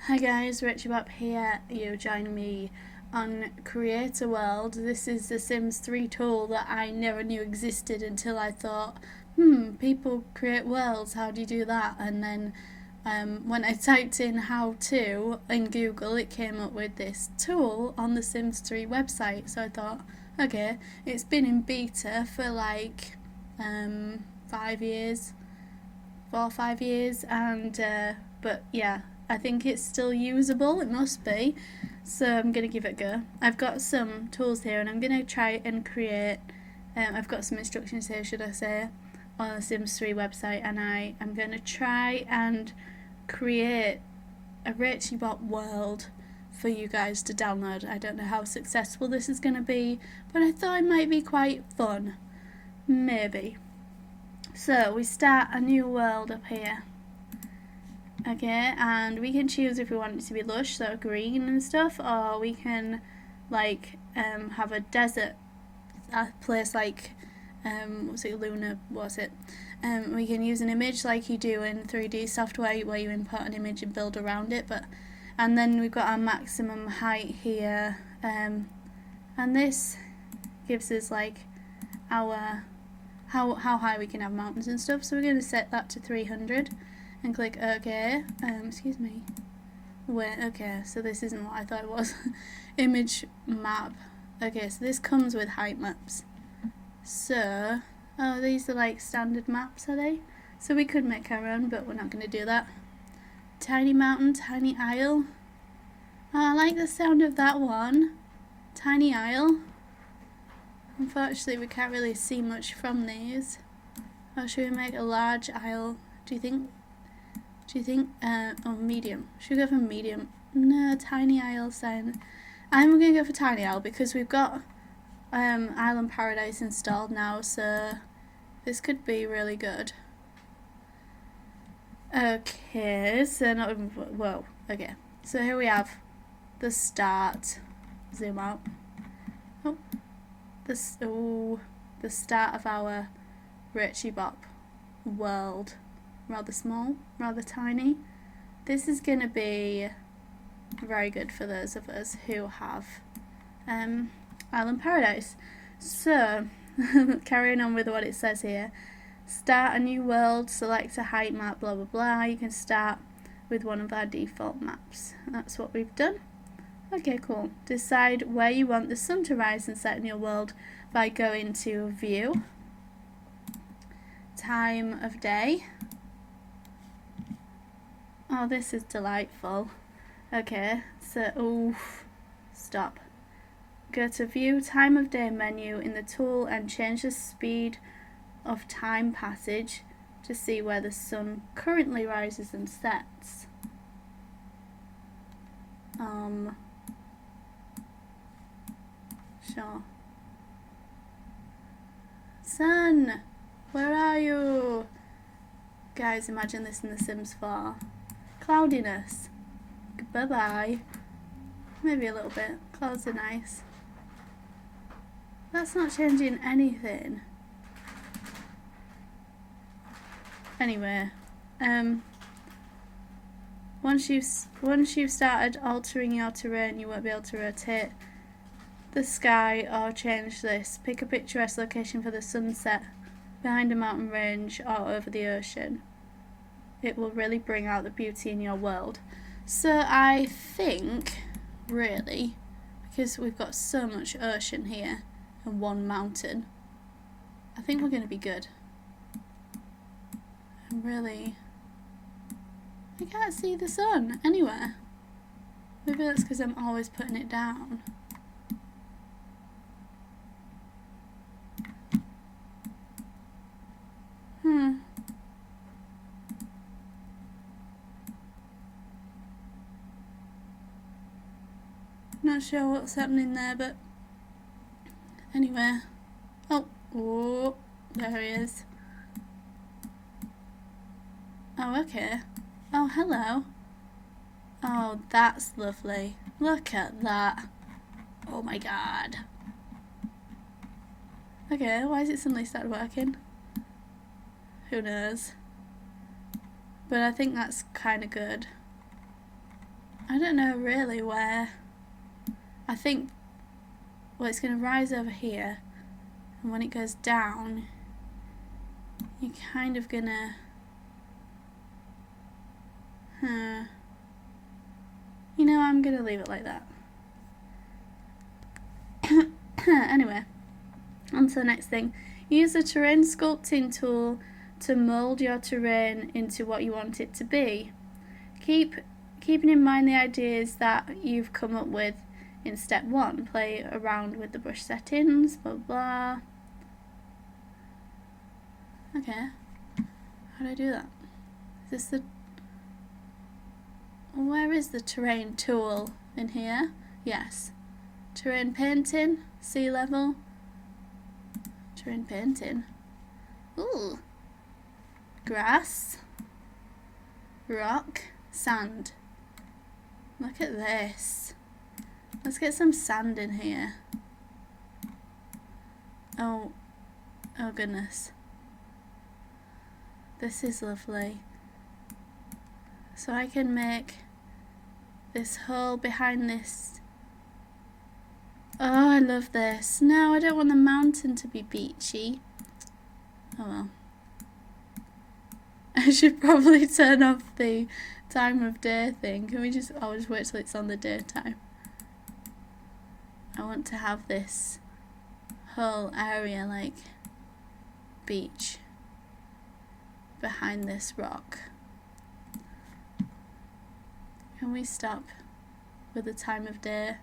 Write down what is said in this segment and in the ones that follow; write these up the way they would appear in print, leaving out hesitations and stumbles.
Hi guys, Rachybop here. You join me on Creator World. This is the Sims 3 tool that I never knew existed until I thought, people create worlds, how do you do that? And then when I typed in how to in Google, it came up with this tool on the Sims 3 website. So I thought, okay, it's been in beta for like 5 years, 4 or 5 years, and but yeah, I think it's still usable. It must be. So I'm going to give it a go. I've got some tools here and I'm going to try and create, I've got some instructions here, should I say, on the Sims 3 website, and I am going to try and create a Rachybop world for you guys to download. I don't know how successful this is going to be, but I thought it might be quite fun. Maybe. So we start a new world up here. Okay, and we can choose if we want it to be lush, so green and stuff, or we can like have a desert place like what's it, Luna, we can use an image like you do in 3D software where you import an image and build around it, and then we've got our maximum height here, and this gives us like our how high we can have mountains and stuff, so we're going to set that to 300 and click OK. Excuse me. Wait, okay, so this isn't what I thought it was. Image map. Okay, so this comes with height maps. So, oh, these are like standard maps, are they? So we could make our own, but we're not going to do that. Tiny mountain, tiny isle. Oh, I like the sound of that one. Tiny isle. Unfortunately, we can't really see much from these. Or should we make a large isle? Do you think? Oh, medium. Should we go for medium? No, tiny isle sign. I'm going to go for tiny isle because we've got Island Paradise installed now, so this could be really good. Okay, so not even, whoa, okay. So here we have the start. Zoom out. Oh, the start of our Rachybop world. Rather small, rather tiny. This is going to be very good for those of us who have Island Paradise. So, carrying on with what it says here. Start a new world, select a height map, blah blah blah. You can start with one of our default maps. That's what we've done. Okay, cool. Decide where you want the sun to rise and set in your world by going to View, Time of Day. Oh, this is delightful. Okay, so, stop. Go to View, Time of Day menu in the tool and change the speed of time passage to see where the sun currently rises and sets. Sure. Sun, where are you? Guys, imagine this in The Sims 4. Cloudiness. Bye-bye. Maybe a little bit. Clouds are nice. That's not changing anything. Anyway, once you've started altering your terrain, you won't be able to rotate the sky or change this. Pick a picturesque location for the sunset behind a mountain range or over the ocean. It will really bring out the beauty in your world. So I think, really, because we've got so much ocean here and one mountain, I think we're going to be good. I can't see the sun anywhere. Maybe that's because I'm always putting it down. Not sure what's happening there, but anyway. Oh, there he is. Oh, okay. Oh, hello. Oh, that's lovely. Look at that. Oh my god. Okay, why has it suddenly started working? Who knows? But I think that's kind of good. I don't know really where. I think, well, it's going to rise over here, and when it goes down, you're kind of gonna, you know, I'm gonna leave it like that. Anyway, on to the next thing. Use the terrain sculpting tool to mould your terrain into what you want it to be. Keeping in mind the ideas that you've come up with in step 1. Play around with the brush settings, blah blah. Okay, how do I do that? Is this the... Where is the terrain tool? In here? Yes. Terrain painting, sea level. Terrain painting. Ooh. Grass. Rock. Sand. Look at this. Let's get some sand in here. Oh goodness. This is lovely. So I can make this hole behind this. Oh, I love this. No, I don't want the mountain to be beachy. Oh well. I should probably turn off the time of day thing. Can we just... I'll just wait till it's on the daytime. I want to have this whole area like beach behind this rock. Can we stop with the time of day,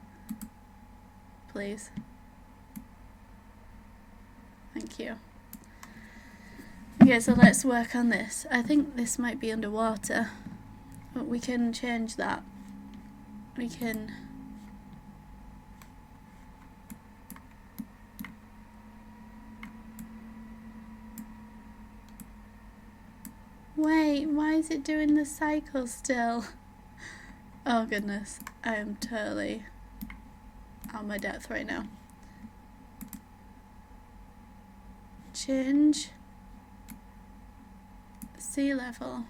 please? Thank you. Okay, so let's work on this. I think this might be underwater, but we can change that. We can... Wait, why is it doing the cycle still? Oh goodness, I am totally on my depth right now. Change sea level.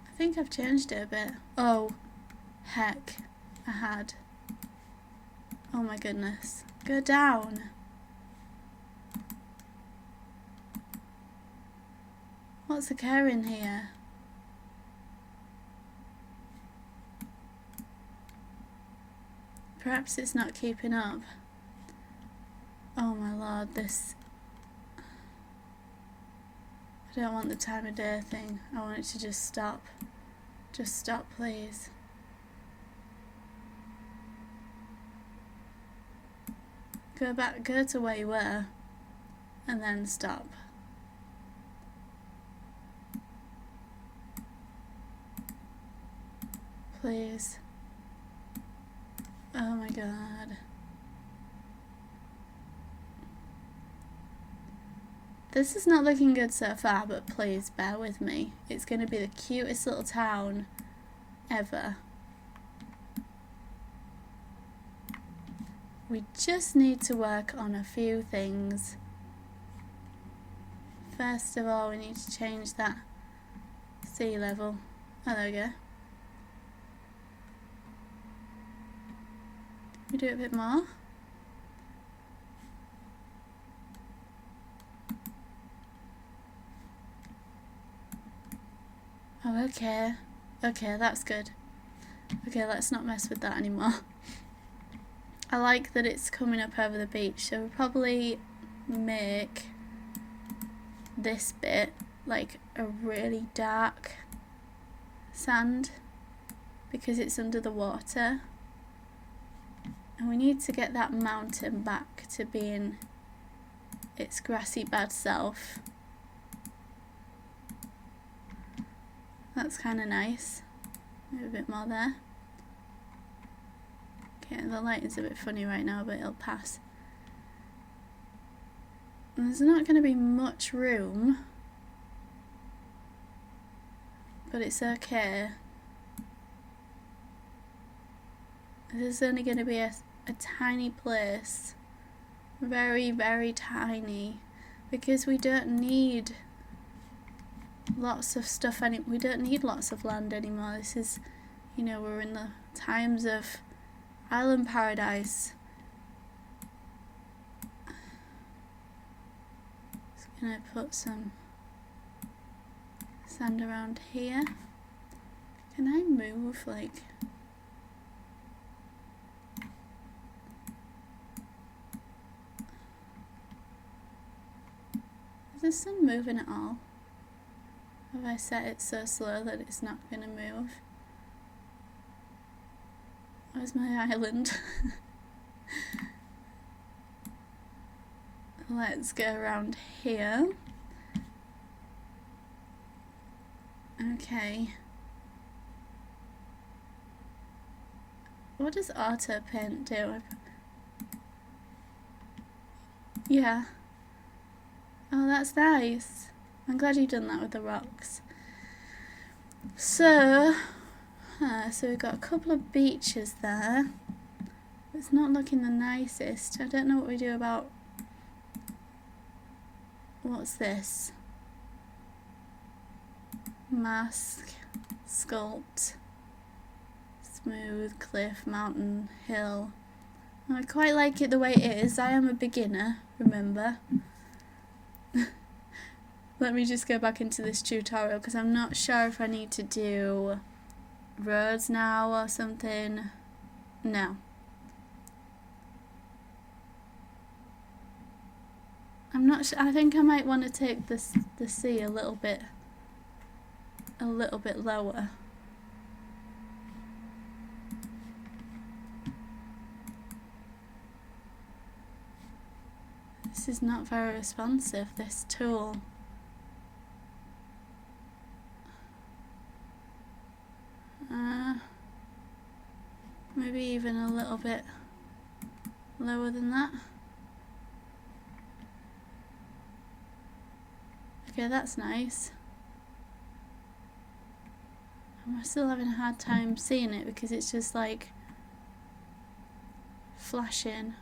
I think I've changed it a bit. Oh, heck, I had. Oh my goodness. Go down. What's occurring here? Perhaps it's not keeping up. Oh my lord, this... I don't want the time of day thing. I want it to just stop. Just stop, please. Go back, go to where you were, and then stop. Please. Oh my god. This is not looking good so far, but please bear with me. It's going to be the cutest little town ever. We just need to work on a few things. First of all, we need to change that sea level. Oh, there we go. We do it a bit more. Oh, okay. Okay, that's good. Okay, let's not mess with that anymore. I like that it's coming up over the beach, so we'll probably make this bit like a really dark sand because it's under the water. And we need to get that mountain back to being its grassy bad self. That's kind of nice. Maybe a bit more there. Okay, the lighting's a bit funny right now, but it'll pass. And there's not going to be much room, but it's okay. This is only going to be a tiny place. Very, very tiny. Because we don't need lots of stuff. We don't need lots of land anymore. This is, you know, we're in the times of island paradise. Just gonna put some sand around here. Can I move, like... Is the sun moving at all? Have I set it so slow that it's not gonna move? Where's my island? Let's go around here. Okay. What does auto paint do? Yeah. Oh, that's nice. I'm glad you've done that with the rocks. So we've got a couple of beaches there. It's not looking the nicest. I don't know what we do about... What's this? Mask, sculpt, smooth, cliff, mountain, hill. I quite like it the way it is. I am a beginner, remember. Let me just go back into this tutorial because I'm not sure if I need to do roads now or something. No. I'm not sure. I think I might want to take the sea a little bit lower. This is not very responsive, this tool. Maybe even a little bit lower than that. Okay, that's nice. I'm still having a hard time seeing it because it's just like flashing.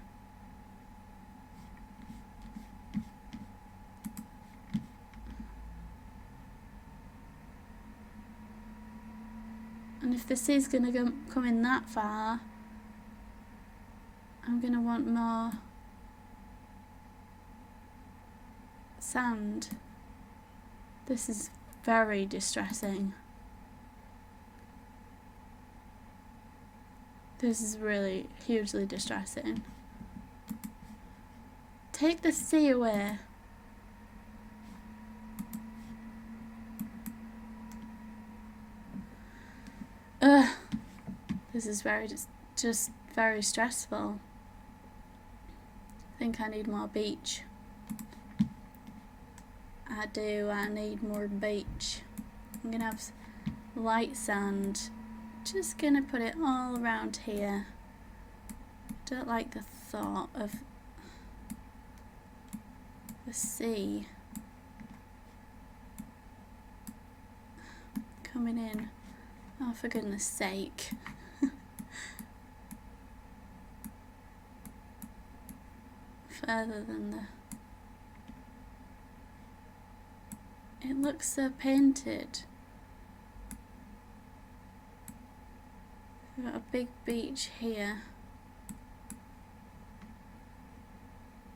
And if the sea's going to come in that far, I'm going to want more sand. This is very distressing. This is really hugely distressing. Take the sea away. Ugh. This is just very stressful. I think I need more beach. I need more beach. I'm gonna have light sand. Just gonna put it all around here. Don't like the thought of the sea coming in. Oh, for goodness sake. Further than the... It looks so painted. We've got a big beach here.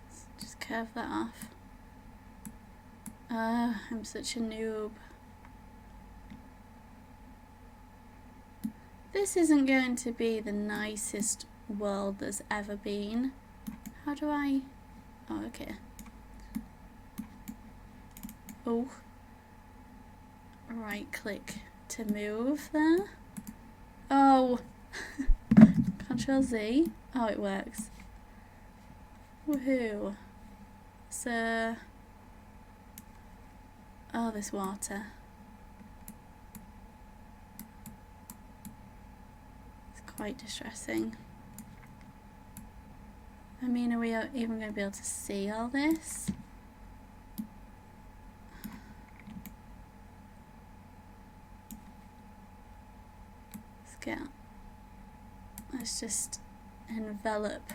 Let's just curve that off. I'm such a noob. This isn't going to be the nicest world there's ever been. How do I... Oh, okay. Oh. Right click to move there. Oh. Control Z. Oh, it works. Woohoo. So... Oh, this water. Quite distressing. I mean, are we even going to be able to see all this? Let's just envelop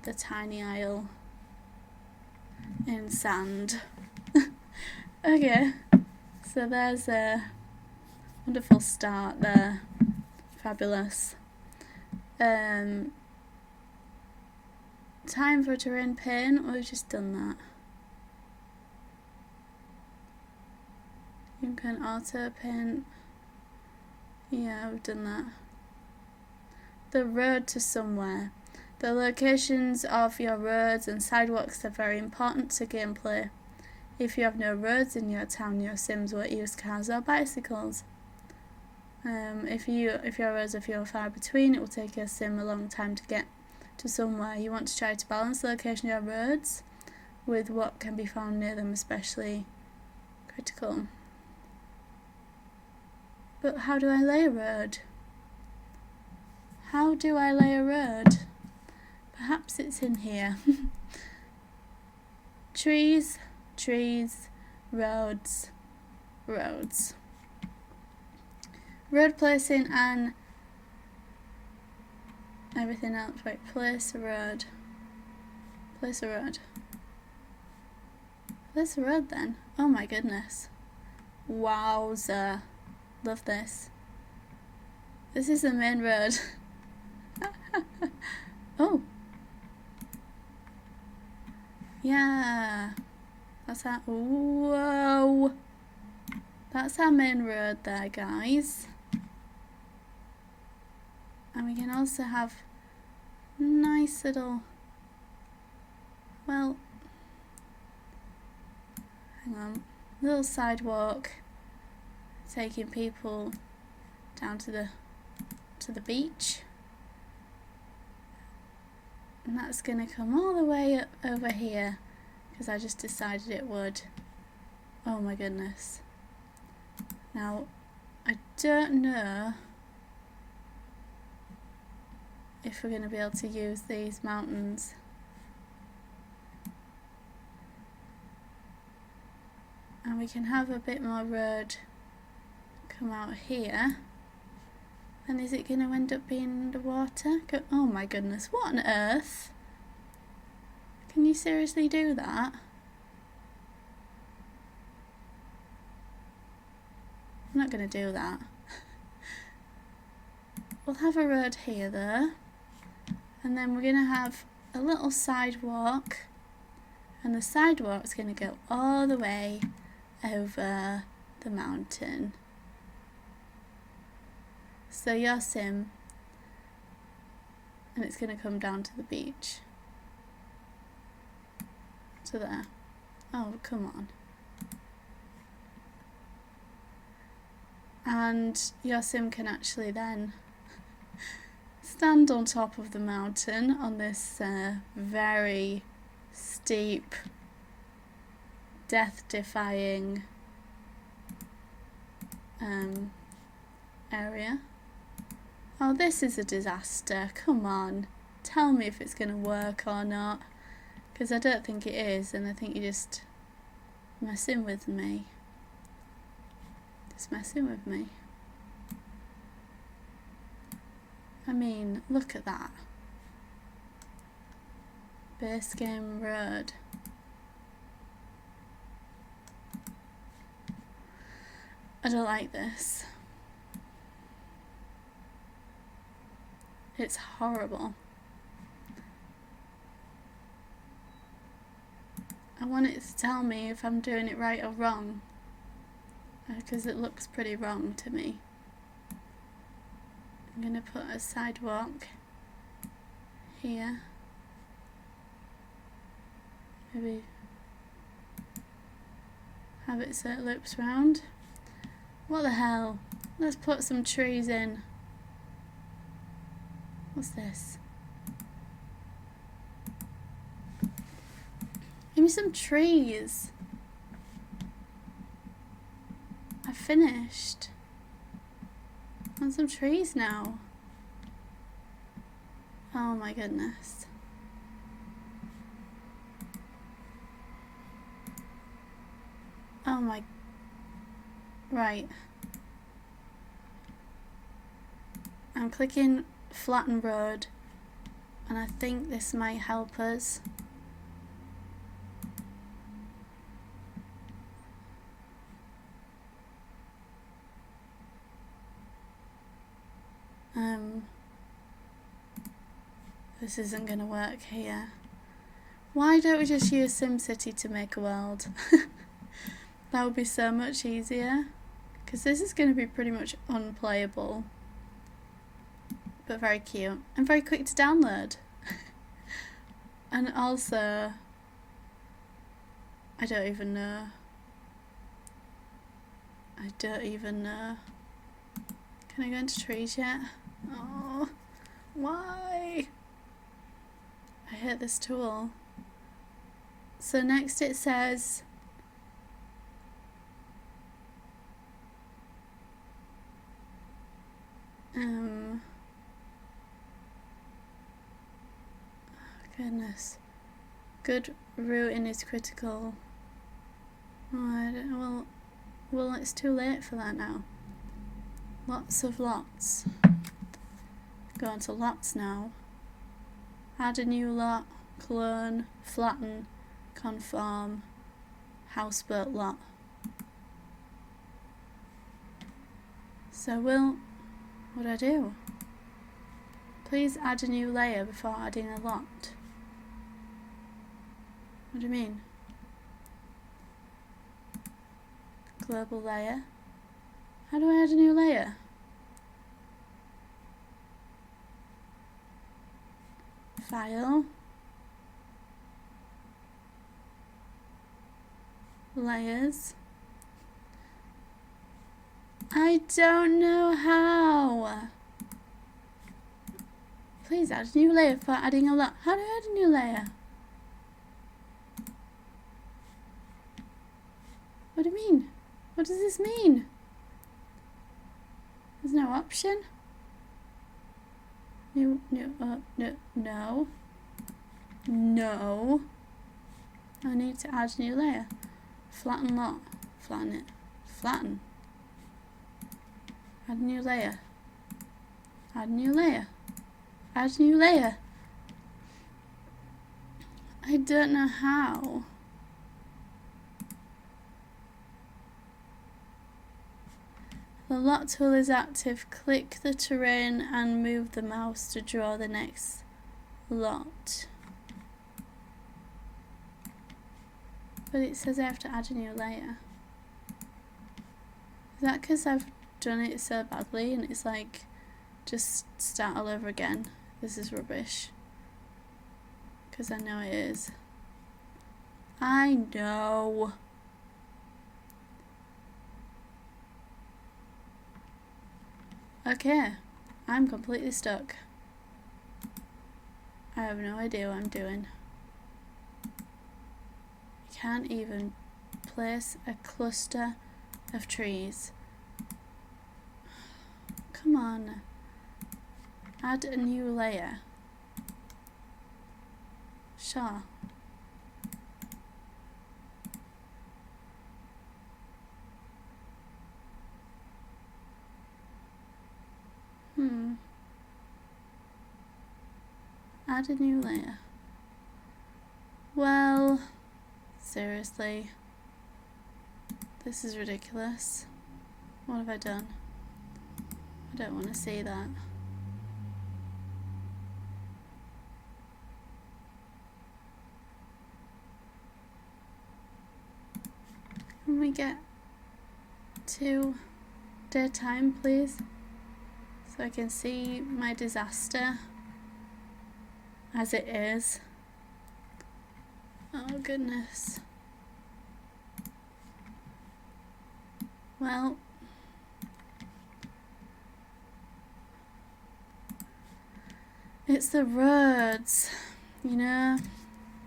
the tiny isle in sand. Okay, So there's a wonderful start there. Fabulous. Time for terrain paint. We've just done that. You can auto paint. Yeah, we've done that. The road to somewhere. The locations of your roads and sidewalks are very important to gameplay. If you have no roads in your town, your Sims won't use cars or bicycles. If your roads are few and far between, it will take your Sim a long time to get to somewhere. You want to try to balance the location of your roads with what can be found near them, especially critical. But how do I lay a road? How do I lay a road? Perhaps it's in here. Trees, trees, roads, roads. Road placing and everything else. Right, place a road. Place a road. Place a road then. Oh my goodness. Wowza. Love this. This is the main road. Oh. Yeah. That's our... Whoa. That's our main road there, guys. And we can also have nice little... Well... Hang on. Little sidewalk. Taking people down to the beach. And that's going to come all the way up over here because I just decided it would. Oh my goodness. Now, I don't know if we're going to be able to use these mountains. And we can have a bit more road come out here. And is it going to end up being underwater? Oh my goodness, what on earth? Can you seriously do that? I'm not going to do that. We'll have a road here though. And then we're going to have a little sidewalk. And the sidewalk's going to go all the way over the mountain. So your Sim, and it's going to come down to the beach. To there. Oh, come on. And your Sim can actually then stand on top of the mountain on this very steep, death-defying area. Oh, this is a disaster. Come on. Tell me if it's going to work or not. Because I don't think it is, and I think you're just messing with me. Just messing with me. I mean, look at that. Base game road. I don't like this. It's horrible. I want it to tell me if I'm doing it right or wrong, because it looks pretty wrong to me. I'm going to put a sidewalk here. Maybe have it so it loops round. What the hell? Let's put some trees in. What's this? Give me some trees. I finished. I want some trees now. Oh my goodness. Oh my... Right. I'm clicking flatten road, and I think this might help us. This isn't going to work here. Why don't we just use SimCity to make a world? That would be so much easier. Because this is going to be pretty much unplayable. But very cute. And very quick to download. And also, I don't even know. Can I go into trees yet? Oh, why? I hate this tool. So next it says oh, goodness. Good routing is critical. Oh, I don't, well, it's too late for that now. Lots of lots. Go on to lots now. Add a new lot, clone, flatten, conform, houseboat lot. So what do I do? Please add a new layer before adding a lot. What do you mean? Global layer. How do I add a new layer? File. Layers. I don't know how. Please add a new layer for adding a lot. How do I add a new layer? What do you mean? What does this mean? There's no option. No. I need to add a new layer. Flatten lot. Flatten it. Flatten. Add a new layer. Add a new layer. Add a new layer. I don't know how. The lot tool is active. Click the terrain and move the mouse to draw the next lot. But it says I have to add a new layer. Is that because I've done it so badly and it's like, just start all over again? This is rubbish. Because I know it is. I know. Okay, I'm completely stuck. I have no idea what I'm doing. I can't even place a cluster of trees. Come on. Add a new layer. Sure. Add a new layer. Well, seriously. This is ridiculous. What have I done? I don't want to see that. Can we get to daytime, please? So I can see my disaster as it is. Oh goodness. Well, it's the roads, you know?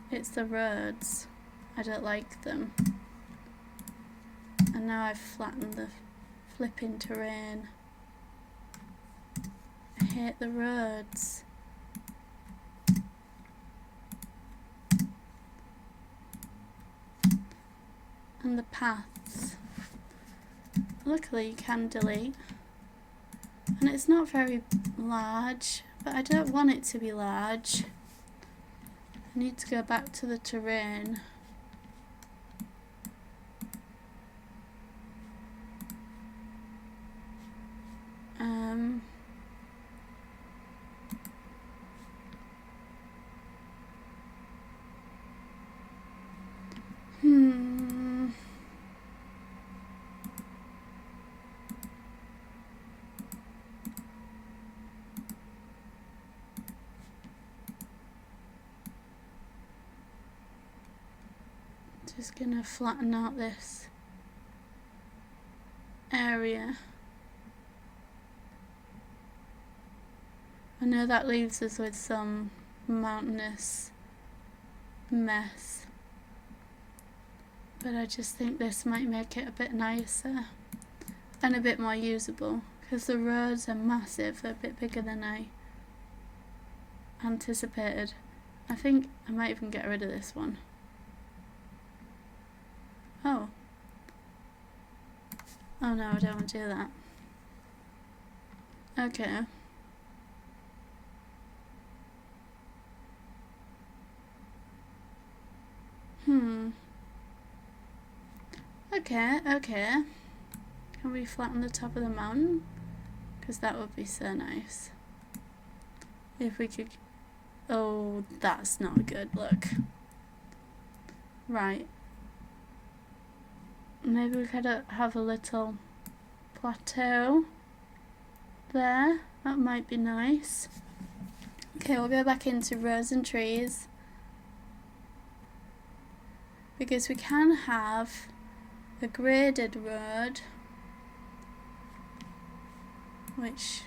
It's the roads. I don't like them. And now I've flattened the flipping terrain. I hate the roads. And the paths. Luckily you can delete. And it's not very large, but I don't want it to be large. I need to go back to the terrain. Just gonna flatten out this area. I know that leaves us with some mountainous mess, but I just think this might make it a bit nicer and a bit more usable, because the roads are massive. They're a bit bigger than I anticipated. I think I might even get rid of this one. Oh no, I don't want to do that. Okay. Okay. Can we flatten the top of the mountain? Because that would be so nice. If we could... Oh, that's not a good look. Right. Maybe we could have a little plateau there. That might be nice. Okay, we'll go back into rows and trees, because we can have a graded road, which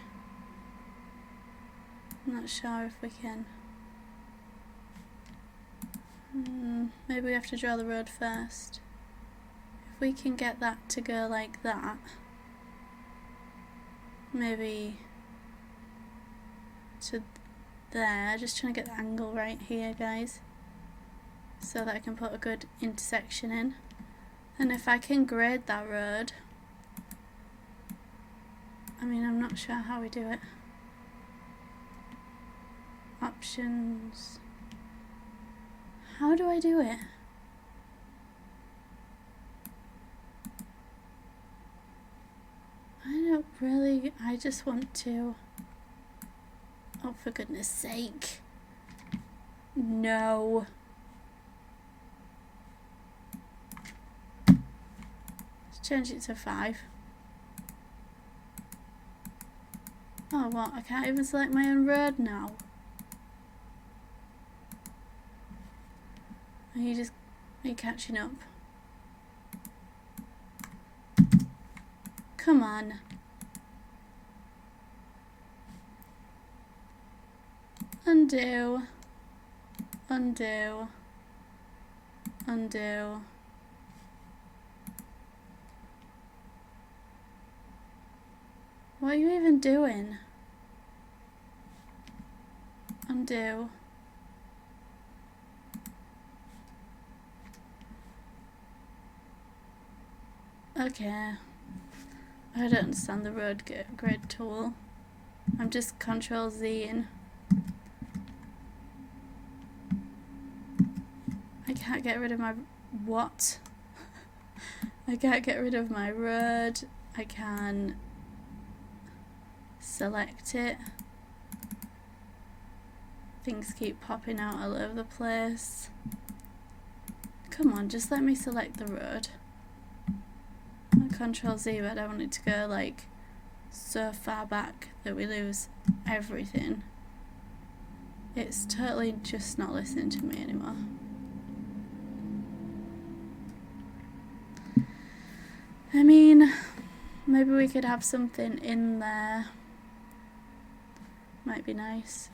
I'm not sure if we can. Maybe we have to draw the road first. If we can get that to go like that, maybe to there. Just trying to get the angle right here, guys, so that I can put a good intersection in. And if I can grade that road, I mean, I'm not sure how we do it. Options. How do I do it? I don't really, I just want to, oh, for goodness sake. No. Let's change it to 5. Oh, what? I can't even select my own road now. Are you catching up? Come on. Undo. Undo. Undo. What are you even doing? Undo. Okay. I don't understand the road grid tool. I'm just Control Z-ing. I can't get rid of my... What? I can't get rid of my road. I can select it. Things keep popping out all over the place. Come on, just let me select the road. Control Z, but I don't want it to go like so far back that we lose everything. It's totally just not listening to me anymore. I mean, maybe we could have something in there. Might be nice.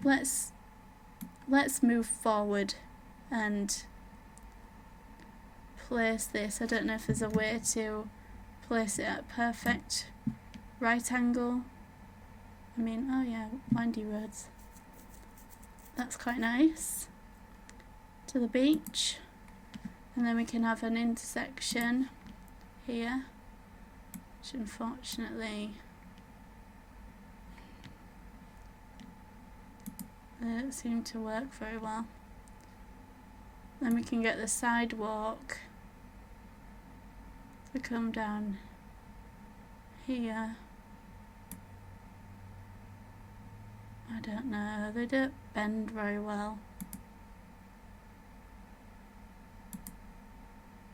Let's move forward and place this. I don't know if there's a way to place it at perfect right angle. I mean, oh yeah, windy roads. That's quite nice. To the beach. And then we can have an intersection here, which unfortunately they don't seem to work very well. Then we can get the sidewalk to come down here. I don't know, they don't bend very well.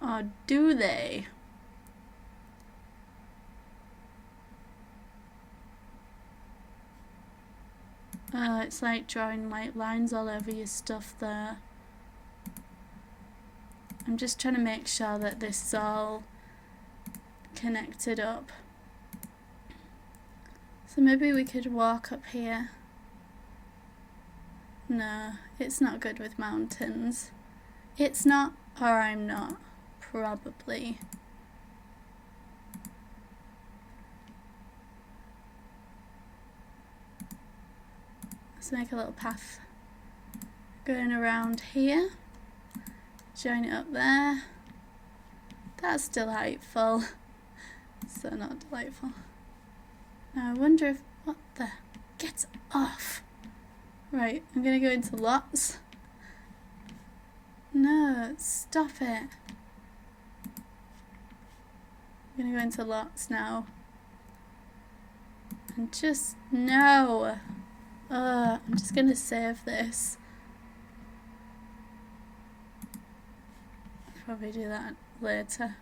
Or do they? It's like drawing like lines all over your stuff there. I'm just trying to make sure that this is all connected up. So maybe we could walk up here. No, it's not good with mountains. It's not, or I'm not, probably. Let's make a little path going around here. Join it up there. That's delightful. So not delightful. Now I wonder if, what the, get off. Right, I'm gonna go into lots. No, stop it. I'm gonna go into lots now. And just, no. I'm just gonna save this. I'll probably do that later.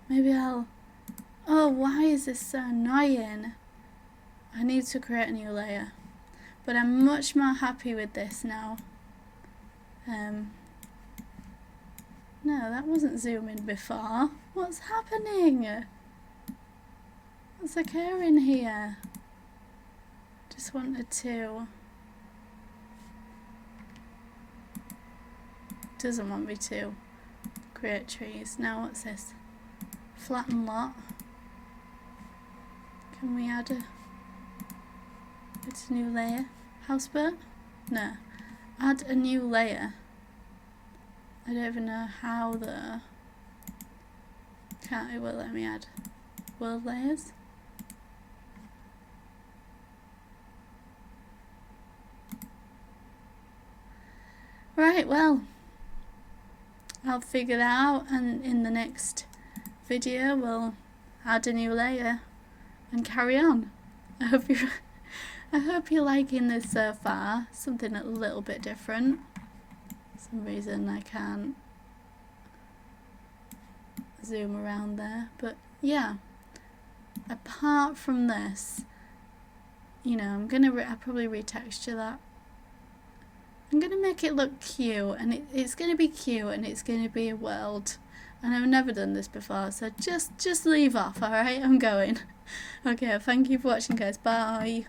Maybe I'll, oh, why is this so annoying? I need to create a new layer. But I'm much more happy with this now. No, that wasn't zooming before. What's happening? What's occurring here? Just wanted to... Doesn't want me to create trees. Now what's this? Flatten lot. Can we add a... It's a new layer. Houseboat? No. Add a new layer. I don't even know how though. Can't it will let me add world layers? Right, well, I'll figure that out, and in the next video we'll add a new layer and carry on. I hope you're liking this so far. Something a little bit different. For some reason I can't zoom around there, but yeah. Apart from this, you know, I'll probably retexture that. I'm gonna make it look cute, and it's gonna be cute, and it's gonna be a world. And I've never done this before, so just leave off, alright? I'm going. Okay, thank you for watching, guys. Bye.